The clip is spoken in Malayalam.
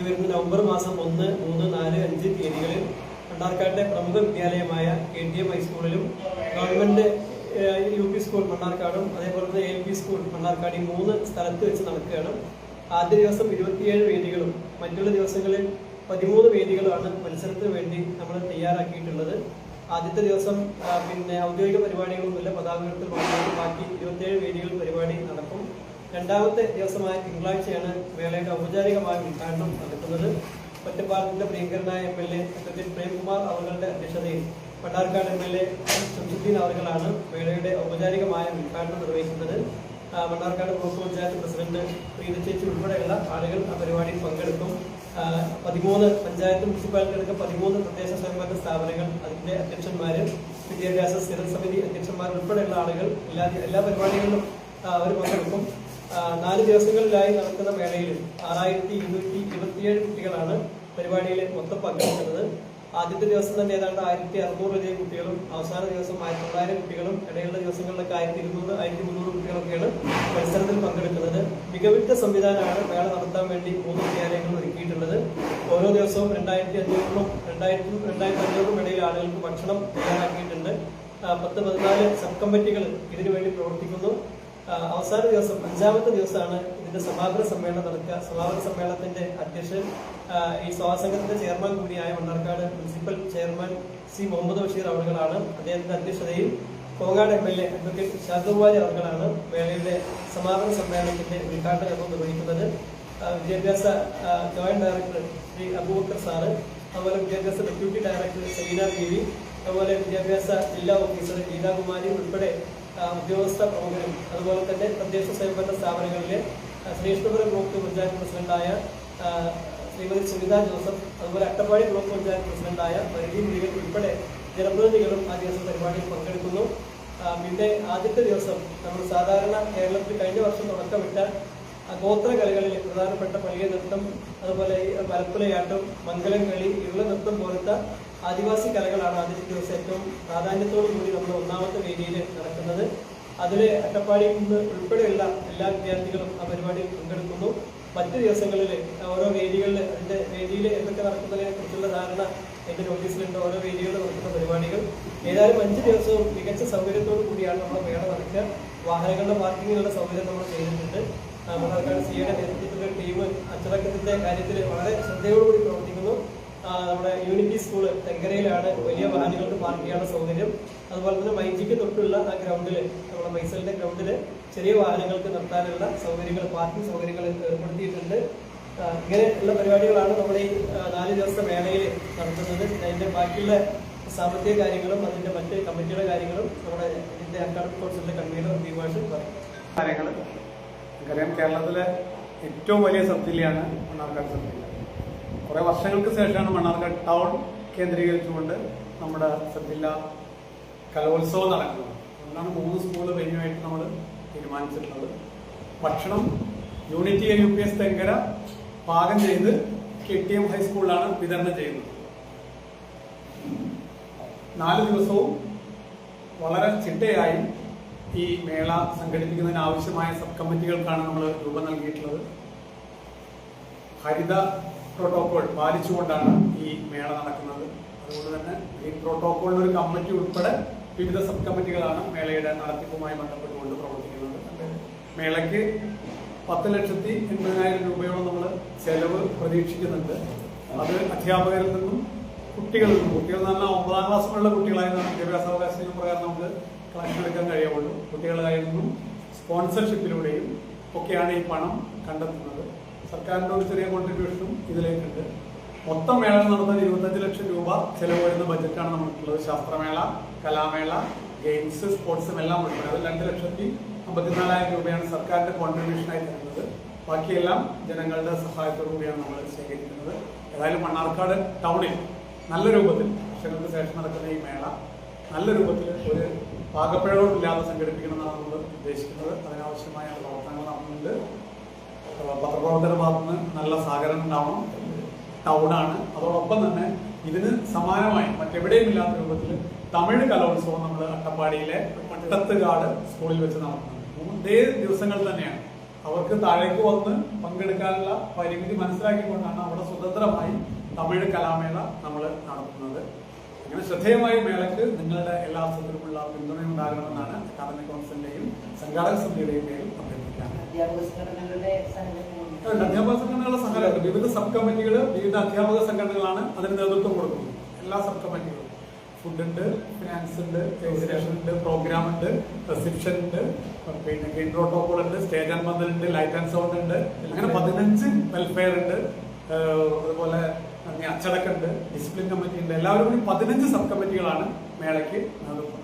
വരുന്ന നവംബർ മാസം 1, 3, 4, 5 തീയതികളിൽ മണ്ണാർക്കാട്ടെ പ്രമുഖ വിദ്യാലയമായ KTM ഹൈസ്കൂളിലും ഗവൺമെന്റ് UP സ്കൂൾ മണ്ണാർക്കാടും അതേപോലെ തന്നെ LP സ്കൂൾ മണ്ണാർക്കാട് ഈ 3 സ്ഥലത്ത് വെച്ച് നടക്കുകയാണ്. ആദ്യ ദിവസം 27 വേദികളും മറ്റുള്ള ദിവസങ്ങളിൽ 13 വേദികളുമാണ് മത്സരത്തിന് വേണ്ടി നമ്മൾ തയ്യാറാക്കിയിട്ടുള്ളത്. ആദ്യത്തെ ദിവസം ഔദ്യോഗിക പരിപാടികളൊന്നുമില്ല, പതാക ഉയർത്തൽ മാത്രം, ബാക്കി 27 വേദികൾ പരിപാടി നടക്കും. രണ്ടാമത്തെ ദിവസമായ തിങ്കളാഴ്ചയാണ് വേളയുടെ ഔപചാരികമായ ഉദ്ഘാടനം നടക്കുന്നത്. ഒറ്റപ്പാലത്തിന്റെ പ്രിയങ്കരനായ MLA അഡ്വക്കേറ്റ് പ്രേംകുമാർ അവരുടെ അധ്യക്ഷതയിൽ മണ്ണാർക്കാട് MLA ഷംസുദ്ദീൻ അവர்களാണ് വേളയുടെ ഔപചാരികമായ ഉദ്ഘാടനം നിർവഹിക്കുന്നത്. മണ്ണാർക്കാട് ബ്ലോക്ക് പഞ്ചായത്ത് പ്രസിഡന്റ് പ്രീത ചേച്ചി ഉൾപ്പെടെയുള്ള ആളുകൾ ആ പരിപാടിയിൽ പങ്കെടുക്കും. 13 പഞ്ചായത്ത് മുനിസിപ്പാലിറ്റി അടക്കം 13 തദ്ദേശ സ്വയംഭരണ സ്ഥാപനങ്ങൾ, അതിന്റെ അധ്യക്ഷന്മാര്, വിദ്യാഭ്യാസ സ്ഥിര സമിതി അധ്യക്ഷന്മാർ ഉൾപ്പെടെയുള്ള ആളുകൾ എല്ലാ പരിപാടികളിലും അവർ പങ്കെടുക്കും. 4 ദിവസങ്ങളിലായി നടക്കുന്ന മേളയിൽ 6227 കുട്ടികളാണ് പരിപാടിയിൽ മൊത്തം പങ്കെടുക്കുന്നത്. ആദ്യത്തെ ദിവസം തന്നെ ഏതാണ്ട് 1600 കുട്ടികളും അവസാന ദിവസം 1900 കുട്ടികളും ഇടയിലുള്ള ദിവസങ്ങളിലൊക്കെ 1200, 1300 കുട്ടികളൊക്കെയാണ് മത്സരത്തിൽ പങ്കെടുക്കുന്നത്. മികവുറ്റ സംവിധാനമാണ് മേള നടത്താൻ വേണ്ടി 3 വിദ്യാലയങ്ങൾ ഒരുക്കിയിട്ടുള്ളത്. ഓരോ ദിവസവും 2500-നും 2500-നും ഇടയിൽ ആളുകൾക്ക് ഭക്ഷണം തയ്യാറാക്കിയിട്ടുണ്ട്. 10-14 സബ് കമ്മിറ്റികൾ ഇതിനു വേണ്ടി പ്രവർത്തിക്കുന്നു. അവസാന ദിവസം 5ാമത്തെ ദിവസമാണ് ഇതിന്റെ സമാപന സമ്മേളനം നടക്കുക. സമാപന സമ്മേളനത്തിന്റെ അധ്യക്ഷൻ ഈ സ്വാസംഘത്തിന്റെ ചെയർമാൻ കൂടിയായ Mannarkkad municipal chairman C. Muhammad Basheer അവர்களാണ്. അദ്ദേഹത്തിന്റെ അധ്യക്ഷതയിൽ കോങ്ങാട് MLA അഡ്വക്കേറ്റ് ഷാദുവാലി അവர்களാണ് മേളയുടെ സമാപന സമ്മേളനത്തിന്റെ ഉദ്ഘാടനം നിർവഹിക്കുന്നത്. വിദ്യാഭ്യാസ joint director Shri Abubakar sir, അതുപോലെ വിദ്യാഭ്യാസ ഡെപ്യൂട്ടി ഡയറക്ടർ സലീന ബീവി, അതുപോലെ വിദ്യാഭ്യാസ ജില്ലാ ഓഫീസർ ഗീതാകുമാരി ഉൾപ്പെടെ ഉദ്യോഗസ്ഥ പ്രമുഖരും, അതുപോലെ തന്നെ തദ്ദേശ സ്വയംഭരണ സ്ഥാപനങ്ങളിലെ ശ്രീകൃഷ്ണപുരം ബ്ലോക്ക് പഞ്ചായത്ത് പ്രസിഡന്റായ ശ്രീമതി സുനിത ജോസഫ്, അതുപോലെ അട്ടപ്പാടി ബ്ലോക്ക് പഞ്ചായത്ത് പ്രസിഡന്റായ പരിധി മുരുകൻ ഉൾപ്പെടെ ജനപ്രതിനിധികളും ആ ദിവസം പരിപാടിയിൽ പങ്കെടുക്കുന്നു. പിന്നെ ആദ്യത്തെ ദിവസം നമ്മൾ സാധാരണ കേരളത്തിൽ കഴിഞ്ഞ വർഷം തുടക്കമിട്ട ഗോത്ര കളികളിൽ പ്രധാനപ്പെട്ട പള്ളിയ നൃത്തം, അതുപോലെ മലപ്പുലയാട്ടം, മംഗലം കളി, ഇരുള നൃത്തം പോലത്തെ ആദിവാസി കലകളാണ് ആദ്യത്തെ ദിവസം ഏറ്റവും പ്രാധാന്യത്തോടു കൂടി നമ്മൾ 1ാമത്തെ വേദിയിൽ നടക്കുന്നത്. അതിൽ അട്ടപ്പാടിയിൽ നിന്ന് ഉൾപ്പെടെയുള്ള എല്ലാ വിദ്യാർത്ഥികളും ആ പരിപാടിയിൽ പങ്കെടുക്കുന്നു. മറ്റു ദിവസങ്ങളിൽ ഓരോ വേദികളിൽ അതിന്റെ വേദിയിൽ എന്തൊക്കെ നടക്കുന്നതിനെ കുറിച്ചുള്ള ധാരണ എന്റെ നോട്ടീസിലുണ്ട്. ഓരോ വേദികളിൽ നടക്കുന്ന പരിപാടികൾ ഏതായാലും 5 ദിവസവും മികച്ച സൗകര്യത്തോടു കൂടിയാണ് നമ്മുടെ മേള നടക്കുക. വാഹനങ്ങളുടെ പാർക്കിങ്ങിനുള്ള സൗകര്യം നമ്മൾ ചെയ്തിട്ടുണ്ട്. മണ്ണാർക്കാട് CAയുടെ നേതൃത്വത്തിലുള്ള ടീം അച്ചടക്കത്തിന്റെ കാര്യത്തിൽ വളരെ ശ്രദ്ധയോടുകൂടി പ്രവർത്തിക്കുന്നു. നമ്മുടെ യൂണിറ്റി സ്കൂള് തെങ്കരയിലാണ് വലിയ വാഹനങ്ങൾക്ക് പാർക്ക് ചെയ്യാനുള്ള സൗകര്യം. അതുപോലെ തന്നെ മൈജിക്ക് തൊട്ടുള്ള ആ ഗ്രൗണ്ടിൽ, നമ്മുടെ മൈസലിന്റെ ഗ്രൗണ്ടിൽ ചെറിയ വാഹനങ്ങൾക്ക് നിർത്താനുള്ള സൗകര്യങ്ങൾ, പാർക്കിംഗ് സൗകര്യങ്ങൾ ഏർപ്പെടുത്തിയിട്ടുണ്ട്. ഇങ്ങനെയുള്ള പരിപാടികളാണ് നമ്മുടെ ഈ 4 ദിവസത്തെ മേളയിൽ നടത്തുന്നത്. അതിന്റെ ബാക്കിയുള്ള സാമ്പത്തിക കാര്യങ്ങളും അതിന്റെ മറ്റ് കമ്മിറ്റിയുടെ കാര്യങ്ങളും നമ്മുടെ ഇതിന്റെ അക്കാഡമിക് കോഴ്സിന്റെ കൺവീനർ ദീപാഷ് കാര്യങ്ങൾ. നമുക്കറിയാം, കേരളത്തിലെ ഏറ്റവും വലിയ സബ് ജില്ലയാണ് മണ്ണാർക്കാട് സബ് ജില്ല. കുറെ വർഷങ്ങൾക്ക് ശേഷമാണ് മണ്ണാർക്കാട് ടൗൺ കേന്ദ്രീകരിച്ചുകൊണ്ട് നമ്മുടെ സബ് ജില്ല കലോത്സവം നടക്കുന്നത്. അതുകൊണ്ടാണ് 3 സ്കൂൾ വെന്യൂവായിട്ട് നമ്മൾ തീരുമാനിച്ചിട്ടുള്ളത്. ഭക്ഷണം യൂണിറ്റി UPS തെങ്കര പാകം ചെയ്ത് KTM ഹൈസ്കൂളിലാണ് വിതരണം ചെയ്യുന്നത്. 4 ദിവസവും വളരെ ചിട്ടയായി ഈ മേള സംഘടിപ്പിക്കുന്നതിന് ആവശ്യമായ സബ് കമ്മിറ്റികൾക്കാണ് നമ്മൾ രൂപം നൽകിയിട്ടുള്ളത്. ഹരിത പ്രോട്ടോകോൾ പാലിച്ചുകൊണ്ടാണ് ഈ മേള നടക്കുന്നത്. അതുകൊണ്ട് തന്നെ ഈ പ്രോട്ടോകോളിന് ഒരു കമ്മിറ്റി ഉൾപ്പെടെ വിവിധ സബ് കമ്മിറ്റികളാണ് മേളയുടെ നടത്തിപ്പുമായി ബന്ധപ്പെട്ടുകൊണ്ട് പ്രവർത്തിക്കുന്നത്. മേളയ്ക്ക് 10,80,000 രൂപയോളം നമ്മൾ ചെലവ് പ്രതീക്ഷിക്കുന്നുണ്ട്. അത് അധ്യാപകരിൽ നിന്നും കുട്ടികളിൽ നിന്നും, കുട്ടികൾ എന്ന് പറഞ്ഞാൽ 9ാം ക്ലാസ് മുതലുള്ള കുട്ടികളായി വിദ്യാഭ്യാസാവകാശ നിയമ പ്രകാരം നമുക്ക് കളക്ഷൻ എടുക്കാൻ കഴിയുള്ളൂ. കുട്ടികളുടെ കയ്യിൽ നിന്നും സ്പോൺസർഷിപ്പിലൂടെയും ഒക്കെയാണ് ഈ പണം കണ്ടെത്തുന്നത്. സർക്കാരിന്റെ ഒരു ചെറിയ കോൺട്രിബ്യൂഷനും ഇതിലേക്കുണ്ട്. മൊത്തം മേള നടന്നത് 25 ലക്ഷം രൂപ ചെലവ് വരുന്ന ബജറ്റാണ് നമുക്കുള്ളത്. ശാസ്ത്രമേള, കലാമേള, ഗെയിംസ്, സ്പോർട്സും എല്ലാം ഉൾപ്പെടെ അത് 2,54,000 രൂപയാണ് സർക്കാരിന്റെ കോൺട്രിബ്യൂഷനായി തരുന്നത്. ബാക്കിയെല്ലാം ജനങ്ങളുടെ സഹായത്തോടു കൂടിയാണ് നമ്മൾ ശേഖരിക്കുന്നത്. ഏതായാലും മണ്ണാർക്കാട് ടൗണിൽ നല്ല രൂപത്തിൽ വർഷങ്ങൾക്ക് ശേഷം നടക്കുന്ന ഈ മേള നല്ല രൂപത്തിൽ ഒരു പാകപ്പിഴകളില്ലാതെ സംഘടിപ്പിക്കണമെന്നാണ് നമ്മൾ ഉദ്ദേശിക്കുന്നത്. അതിനാവശ്യമായ പ്രവർത്തനങ്ങൾ നടന്നുണ്ട്. പത്രപ്രവർത്തകരുടെ ഭാഗത്തുനിന്ന് നല്ല സഹകരണം ഉണ്ടാവണം. ടൗണാണ്. അതോടൊപ്പം തന്നെ ഇതിന് സമാനമായി മറ്റെവിടെയും ഇല്ലാത്ത രൂപത്തിൽ തമിഴ് കലോത്സവം നമ്മൾ അട്ടപ്പാടിയിലെ മട്ടത്തുകാട് സ്കൂളിൽ വെച്ച് നടത്തുന്നത്. 3 ദിവസങ്ങൾ തന്നെയാണ്. അവർക്ക് താഴേക്ക് വന്ന് പങ്കെടുക്കാനുള്ള പരിമിതി മനസ്സിലാക്കിക്കൊണ്ടാണ് അവിടെ സ്വതന്ത്രമായി തമിഴ് കലാമേള നമ്മൾ നടത്തുന്നത്. അങ്ങനെ ശ്രദ്ധേയമായ മേളയ്ക്ക് നിങ്ങളുടെ എല്ലാ അർത്ഥത്തിലുമുള്ള പിന്തുണയുണ്ടാകണമെന്നാണ് അക്കാദമിക് കൗൺസിലിന്റെയും സംഘാടക സമിതിയുടെയും പേരിൽ അഭ്യർത്ഥിക്കാറ്. അധ്യാപക സംഘടനകളുടെ സഹകരണം വിവിധ സബ് കമ്മിറ്റികൾ, വിവിധ അധ്യാപക സംഘടനകളാണ് അതിന് നേതൃത്വം കൊടുക്കുന്നത്. എല്ലാ സബ് കമ്മിറ്റികളും ഫുഡ് ഉണ്ട്, ഫിനാൻസ് ഉണ്ട്, എക്സിബിഷൻ ഉണ്ട്, പ്രോഗ്രാം ഉണ്ട്, റിസപ്ഷൻ ഉണ്ട്, പിന്നെ ഗ്രീൻ പ്രോട്ടോകോൾ ഉണ്ട്, സ്റ്റേജ് ആൻഡ് പന്തൽ ഉണ്ട്, ലൈറ്റ് ആൻഡ് സൗണ്ട് ഉണ്ട്, അങ്ങനെ 15 വെൽഫെയർ ഉണ്ട്, അതുപോലെ അച്ചടക്കം ഉണ്ട്, ഡിസിപ്ലിൻ കമ്മിറ്റി ഉണ്ട്. എല്ലാവരും കൂടി 15 സബ് കമ്മിറ്റികളാണ് മേളയ്ക്ക് നേതൃത്വം